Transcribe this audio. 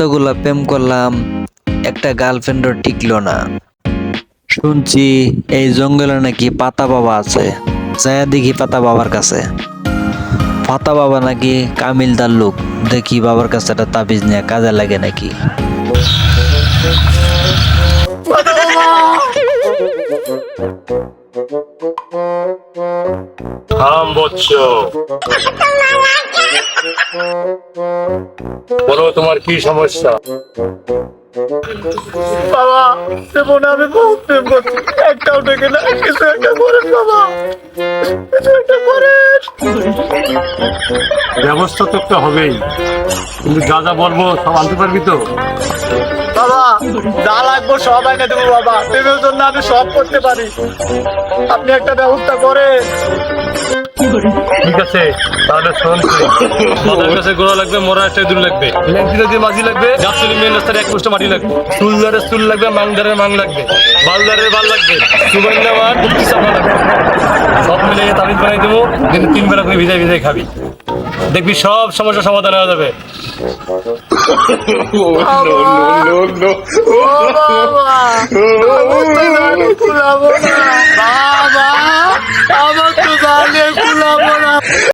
এতগুলা প্রেম করলাম, একটা গার্লফ্রেন্ডও টিকলো না। শুনছি এই জঙ্গলে নাকি পাতা বাবা আছে, যায়া দেখি পাতা বাবার কাছে। পাতা বাবা নাকি কামিলদার লোক, দেখি বাবার কাছে একটা তাবিজ নিয়ে কাজে লাগে নাকি। থাম বৎস, বলো তোমার কি সমস্যা? বাবা জীবনে আমি বহুত প্রেম করছি, একটাও দেখে না। কিছু একটা করেন বাবা, কিছু একটা করেন। ব্যবস্থা তো একটা হবেই, কিন্তু যা যা বলবো সব আনতে পারবি তো? বাবা যা লাগবো সব এনে দেবো বাবা, প্রেমের জন্য আমি সব করতে পারি। আপনি একটা ব্যবস্থা করেন। ঠিক আছে, তাহলে শোন, মাথার কাছে গোড়া লাগবে, মোড়া একটা দূর লাগবে, ল্যাংটিতে দিয়ে মাঝি লাগবে, গাছতলি মেন রাস্তার এক পোস্ট মাটি লাগবে, চুলদারের চুল লাগবে, মাংদারের মাং লাগবে, বালদারের বাল লাগবে, সুগন্ধা মার বুদ্ধি চাপা লাগবে। সব মিলে তাবিজ বানাই দেবো, দিন 3 বেলা করে ভিজাই ভিজাই খাবি, দেখবি সব সমস্যার সমাধান হয়ে যাবে। ও বাবা, আমি তো জানি কুলাবো না। বাবা